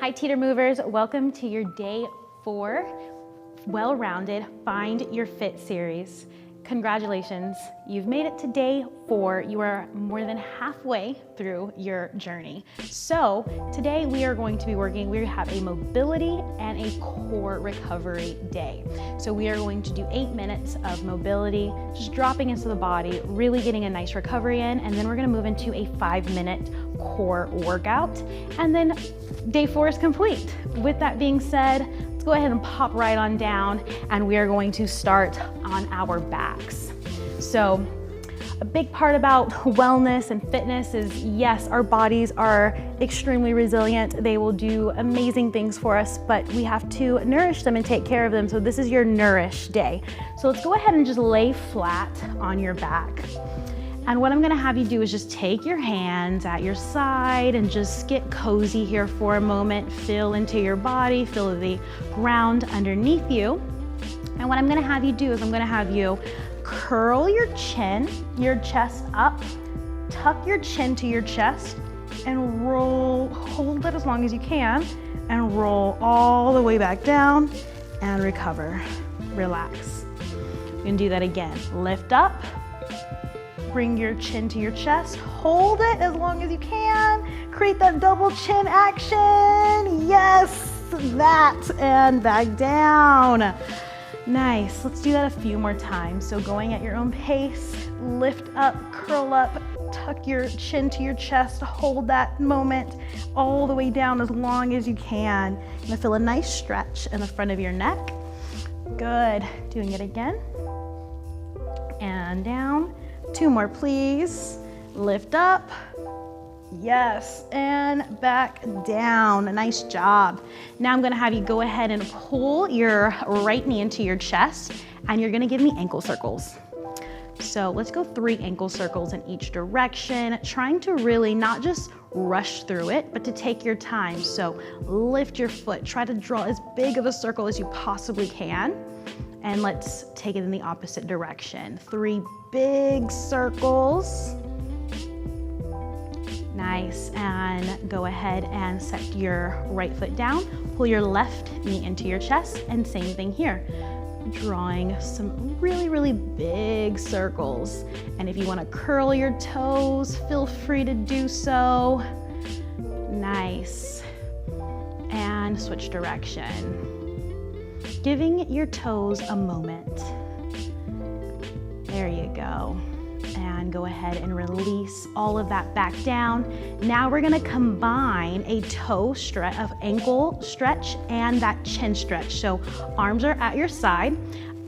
Hi Teeter Movers, welcome to your day 4 well-rounded Find Your Fit series. Congratulations, you've made it to day 4. You are more than halfway through your journey. So today we are going to be working, we have a mobility and a core recovery day. So we are going to do 8 minutes of mobility, just dropping into the body, really getting a nice recovery in, and then we're gonna move into a 5-minute core workout. And then day 4 is complete. With that being said, let's go ahead and pop right on down, and we are going to start on our backs. So a big part about wellness and fitness is, yes, our bodies are extremely resilient. They will do amazing things for us, but we have to nourish them and take care of them. So this is your nourish day. So let's go ahead and just lay flat on your back. And what I'm gonna have you do is just take your hands at your side and just get cozy here for a moment. Feel into your body, feel the ground underneath you. And what I'm gonna have you do is I'm gonna have you curl your chin, your chest up, tuck your chin to your chest, and roll, hold it as long as you can, and roll all the way back down and recover. Relax. You can do that again. Lift up. Bring your chin to your chest, hold it as long as you can, create that double chin action, yes, that, and back down. Nice, let's do that a few more times. So going at your own pace, lift up, curl up, tuck your chin to your chest, hold that moment all the way down as long as you can. You're gonna feel a nice stretch in the front of your neck. Good, doing it again, and down. 2 more, please. Lift up. Yes, and back down. Nice job. Now I'm gonna have you go ahead and pull your right knee into your chest, and you're gonna give me ankle circles. So let's go 3 ankle circles in each direction, trying to really not just rush through it, but to take your time. So lift your foot, try to draw as big of a circle as you possibly can. And let's take it in the opposite direction. 3 big circles. Nice, and go ahead and set your right foot down. Pull your left knee into your chest, and same thing here. Drawing some really, really big circles. And if you wanna curl your toes, feel free to do so. Nice, and switch direction. Giving your toes a moment. There you go. And go ahead and release all of that back down. Now we're gonna combine a toe stretch, of ankle stretch and that chin stretch. So arms are at your side.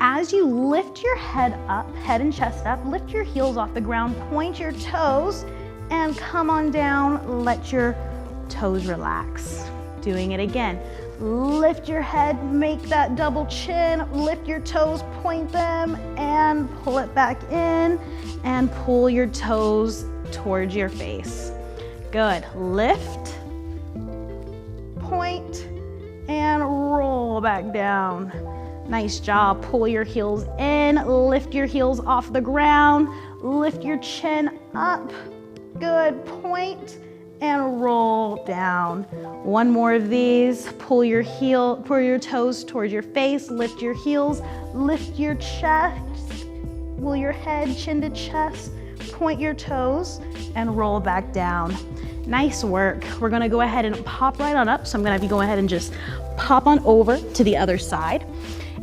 As you lift your head up, head and chest up, lift your heels off the ground, point your toes, and come on down, let your toes relax. Doing it again. Lift your head, make that double chin, lift your toes, point them, and pull it back in, and pull your toes towards your face. Good. Lift, point, and roll back down. Nice job. Pull your heels in, lift your heels off the ground, lift your chin up. Good. Point and roll down. 1 more of these. Pull your toes towards your face, lift your heels, lift your chest, pull your head chin to chest, point your toes, and roll back down. Nice work. We're gonna go ahead and pop right on up. So I'm gonna have you go ahead and just pop on over to the other side.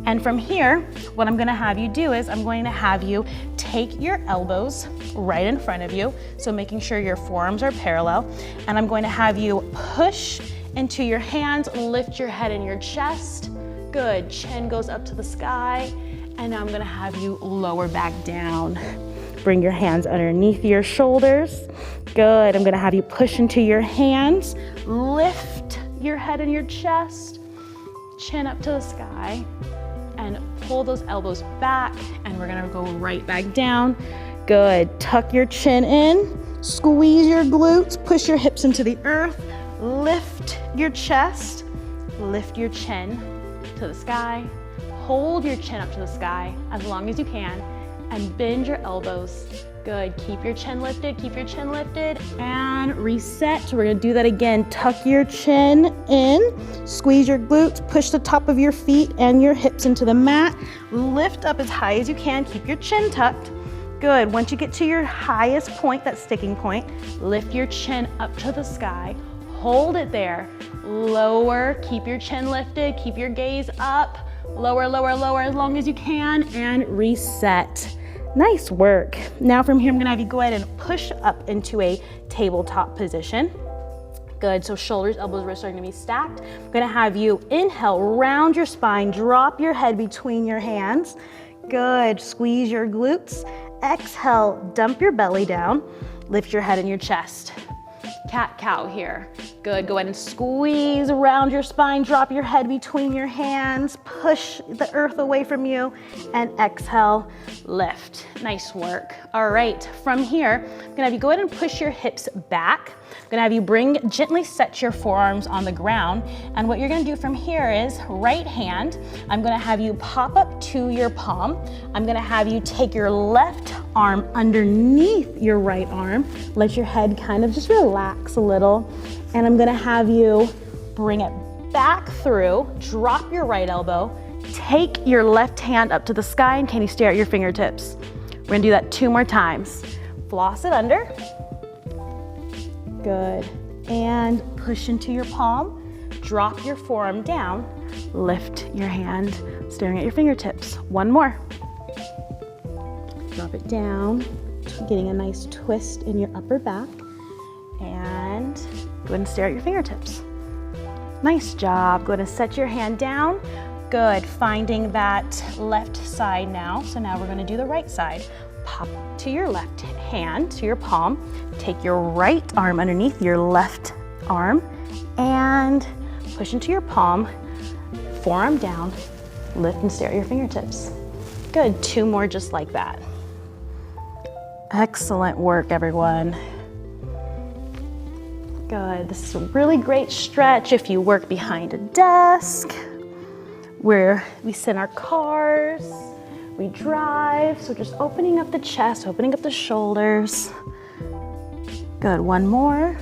And from here, what I'm gonna have you do is I'm going to have you take your elbows right in front of you, so making sure your forearms are parallel, and I'm going to have you push into your hands, lift your head and your chest. Good, chin goes up to the sky, and now I'm gonna have you lower back down. Bring your hands underneath your shoulders. Good, I'm gonna have you push into your hands, lift your head and your chest, chin up to the sky, and pull those elbows back, and we're gonna go right back down. Good, tuck your chin in, squeeze your glutes, push your hips into the earth, lift your chest, lift your chin to the sky, hold your chin up to the sky as long as you can, and bend your elbows. Good, keep your chin lifted, and reset. We're gonna do that again. Tuck your chin in, squeeze your glutes, push the top of your feet and your hips into the mat. Lift up as high as you can, keep your chin tucked. Good, once you get to your highest point, that sticking point, lift your chin up to the sky. Hold it there, lower, keep your chin lifted, keep your gaze up, lower, lower, lower as long as you can, and reset. Nice work. Now from here, I'm gonna have you go ahead and push up into a tabletop position. Good, so shoulders, elbows, wrists are gonna be stacked. I'm gonna have you inhale, round your spine, drop your head between your hands. Good, squeeze your glutes. Exhale, dump your belly down, lift your head and your chest. Cat-cow here. Good, go ahead and squeeze around your spine, drop your head between your hands, push the earth away from you, and exhale, lift. Nice work. All right, from here, I'm gonna have you go ahead and push your hips back. I'm gonna have you gently set your forearms on the ground, and what you're gonna do from here is right hand, I'm gonna have you pop up to your palm. I'm gonna have you take your left arm underneath your right arm, let your head kind of just relax a little, and I'm gonna have you bring it back through, drop your right elbow, take your left hand up to the sky, and can you stare at your fingertips? We're gonna do that 2 more times. Floss it under. Good. And push into your palm, drop your forearm down, lift your hand, staring at your fingertips. 1 more. Drop it down, getting a nice twist in your upper back, and go ahead and stare at your fingertips. Nice job. Go ahead and set your hand down. Good, finding that left side now. So now we're gonna do the right side. Pop to your left hand, to your palm, take your right arm underneath your left arm, and push into your palm, forearm down, lift and stare at your fingertips. Good, 2 more just like that. Excellent work, everyone. Good, this is a really great stretch if you work behind a desk, where we sit in our cars, we drive, so just opening up the chest, opening up the shoulders. Good, 1 more.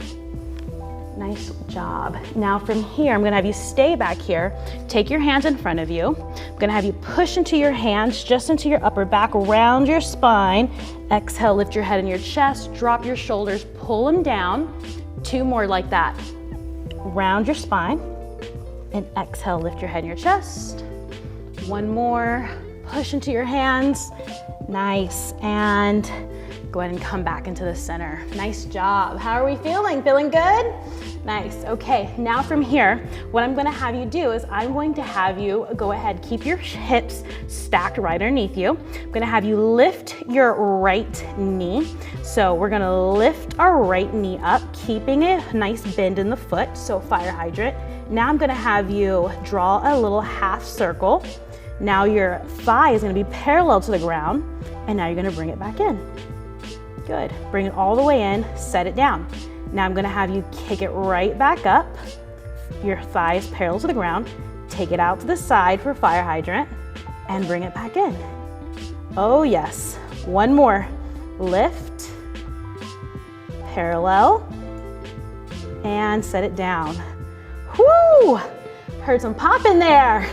Nice job. Now from here, I'm gonna have you stay back here. Take your hands in front of you. I'm gonna have you push into your hands, just into your upper back, round your spine. Exhale, lift your head and your chest, drop your shoulders, pull them down. 2 more like that. Round your spine, and exhale, lift your head and your chest. 1 more, push into your hands. Nice, and go ahead and come back into the center. Nice job. How are we feeling? Feeling good? Nice. Okay, now from here, what I'm gonna have you do is I'm going to have you go ahead, keep your hips stacked right underneath you. I'm gonna have you lift your right knee. So we're gonna lift our right knee up, keeping a nice bend in the foot, so fire hydrant. Now I'm gonna have you draw a little half circle. Now your thigh is gonna be parallel to the ground, and now you're gonna bring it back in. Good, bring it all the way in, set it down. Now I'm gonna have you kick it right back up. Your thigh is parallel to the ground. Take it out to the side for fire hydrant and bring it back in. Oh yes, 1 more. Lift, parallel, and set it down. Whoo, heard some pop in there.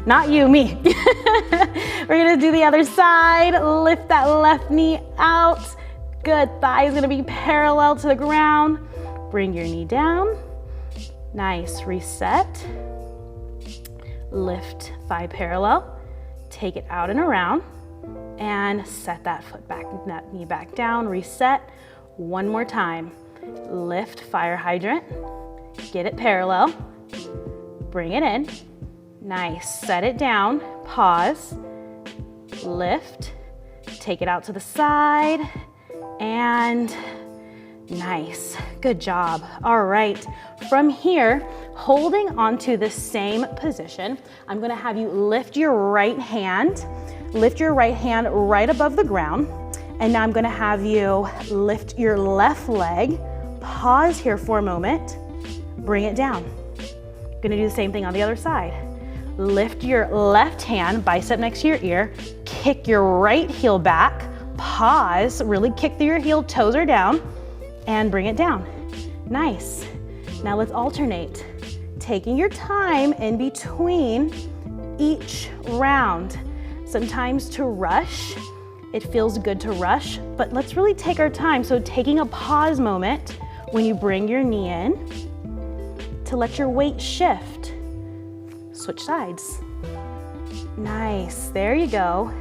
Not you, me. We're gonna do the other side. Lift that left knee out. Good, thigh is gonna be parallel to the ground. Bring your knee down. Nice, reset. Lift thigh parallel. Take it out and around. And set that foot back, that knee back down, reset. 1 more time. Lift fire hydrant. Get it parallel. Bring it in. Nice, set it down, pause. Lift, take it out to the side. And nice, good job. All right, from here, holding onto the same position, I'm gonna have you lift your right hand right above the ground. And now I'm gonna have you lift your left leg, pause here for a moment, bring it down. Gonna do the same thing on the other side. Lift your left hand, bicep next to your ear, kick your right heel back, pause, really kick through your heel, toes are down, and bring it down. Nice. Now let's alternate. taking your time in between each round. Sometimes to rush, it feels good to rush, but let's really take our time. So taking a pause moment when you bring your knee in to let your weight shift. Switch sides. Nice, there you go.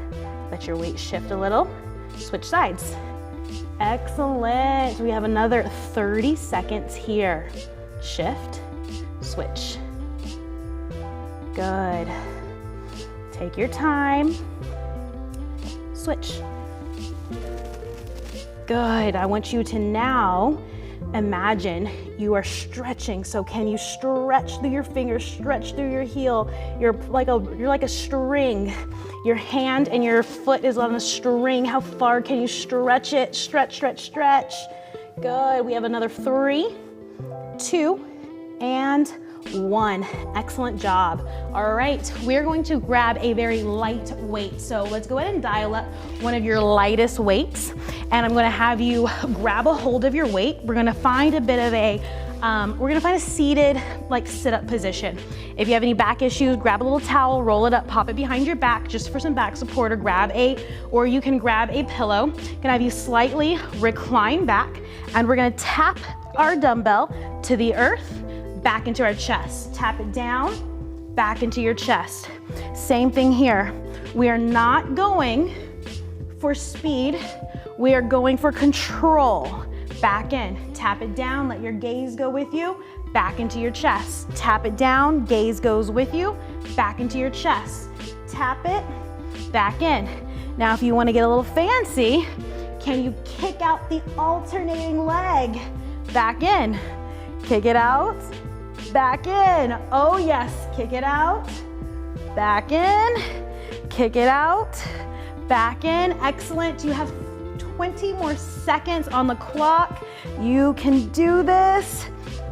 Let your weight shift a little. Switch sides. Excellent. We have another 30 seconds here. Shift, switch. Good. Take your time. Switch. Good. I want you to now imagine you are stretching. So can you stretch through your fingers, stretch through your heel? You're like a string. Your hand and your foot is on a string. How far can you stretch it? Stretch, stretch, stretch. Good. We have another 3, 2, and 1. Excellent job. All right, we're going to grab a very light weight. So let's go ahead and dial up one of your lightest weights. And I'm gonna have you grab a hold of your weight. We're gonna find a bit of a seated, like sit-up position. If you have any back issues, grab a little towel, roll it up, pop it behind your back just for some back support, or you can grab a pillow. Gonna have you slightly recline back, and we're gonna tap our dumbbell to the earth, back into our chest. Tap it down, back into your chest. Same thing here. We are not going for speed. We are going for control. Back in, tap it down, let your gaze go with you, back into your chest. Tap it down, gaze goes with you, back into your chest. Tap it, back in. Now if you want to get a little fancy, can you kick out the alternating leg? Back in, kick it out, back in. Oh yes, kick it out, back in, kick it out, back in. Excellent. You have 20 more seconds on the clock. You can do this.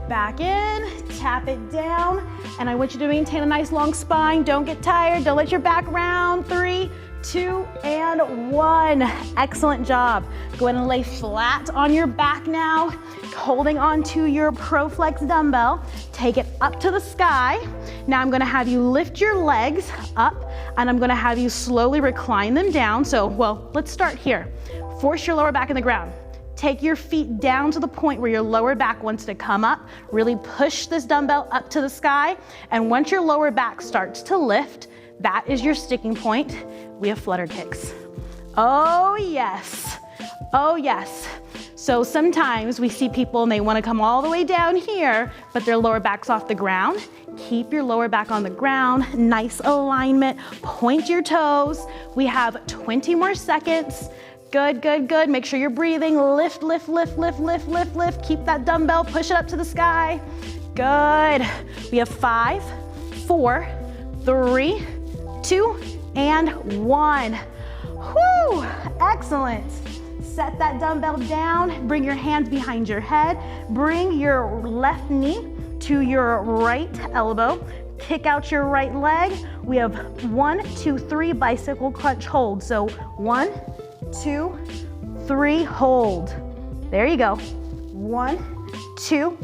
Back in, tap it down, and I want you to maintain a nice long spine. Don't get tired, don't let your back round. 3, 2, and 1. Excellent job. Go ahead and lay flat on your back now, holding on to your ProFlex dumbbell. Take it up to the sky. Now I'm gonna have you lift your legs up, and I'm gonna have you slowly recline them down. So, well, let's start here. Force your lower back in the ground. Take your feet down to the point where your lower back wants to come up. Really push this dumbbell up to the sky. And once your lower back starts to lift, that is your sticking point. We have flutter kicks. Oh yes, oh yes. So sometimes we see people and they want to come all the way down here, but their lower back's off the ground. Keep your lower back on the ground, nice alignment, point your toes. We have 20 more seconds. Good, good, good. Make sure you're breathing. Lift, lift, lift, lift, lift, lift, lift. Keep that dumbbell, push it up to the sky. Good. We have 5, 4, 3, 2, and 1. Whew, excellent. Set that dumbbell down. Bring your hands behind your head. Bring your left knee to your right elbow. Kick out your right leg. We have 1, 2, 3 bicycle crunch hold. So 1, 2, 3, hold. There you go. 1, 2,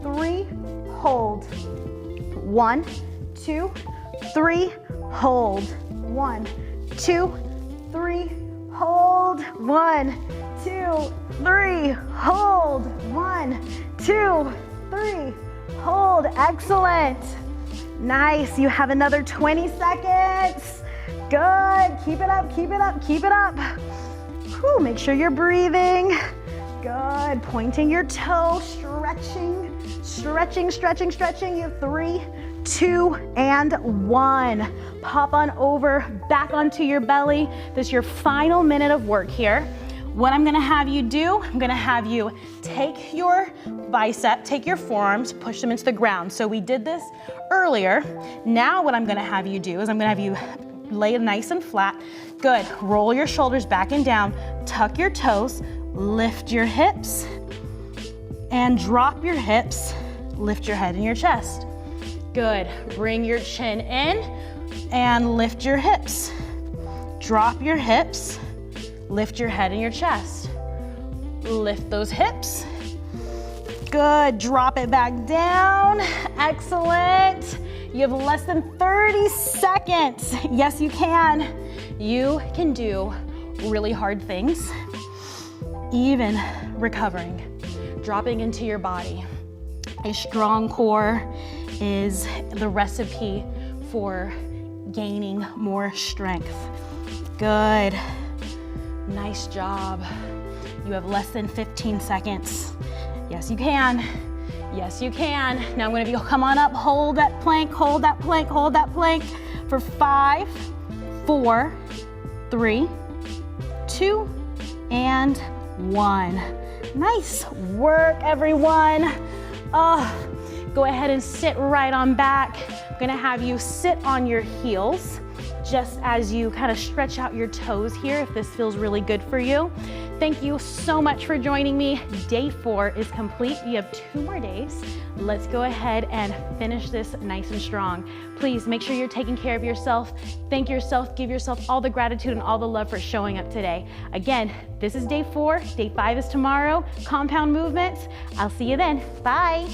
3, hold. 1, 2, 3, hold. 1, 2, 3, hold. 1, 2, 3, hold. 1, 2, 3, hold. Excellent. Nice. You have another 20 seconds. Good. Keep it up, keep it up, keep it up. Whew, make sure you're breathing. Good. Pointing your toe, stretching, stretching, stretching, stretching. You have 3, 2, and 1. Pop on over, back onto your belly. This is your final minute of work here. What I'm gonna have you do, I'm gonna have you take your bicep, take your forearms, push them into the ground. So we did this earlier. Now what I'm gonna have you do is I'm gonna have you lay it nice and flat. Good. Roll your shoulders back and down. Tuck your toes. Lift your hips. And drop your hips. Lift your head and your chest. Good. Bring your chin in and lift your hips. Drop your hips. Lift your head and your chest. Lift those hips. Good, drop it back down. Excellent. You have less than 30 seconds. Yes, you can. You can do really hard things, even recovering, dropping into your body. A strong core is the recipe for gaining more strength. Good. Nice job. You have less than 15 seconds. Yes, you can. Yes, you can. Now I'm gonna come on up, hold that plank, hold that plank, hold that plank for 5, 4, 3, 2, and 1. Nice work, everyone. Go ahead and sit right on back. I'm gonna have you sit on your heels just as you kind of stretch out your toes here if this feels really good for you. Thank you so much for joining me. Day 4 is complete. You have 2 more days. Let's go ahead and finish this nice and strong. Please make sure you're taking care of yourself. Thank yourself, give yourself all the gratitude and all the love for showing up today. Again, this is day 4. Day 5 is tomorrow. Compound movements. I'll see you then. Bye.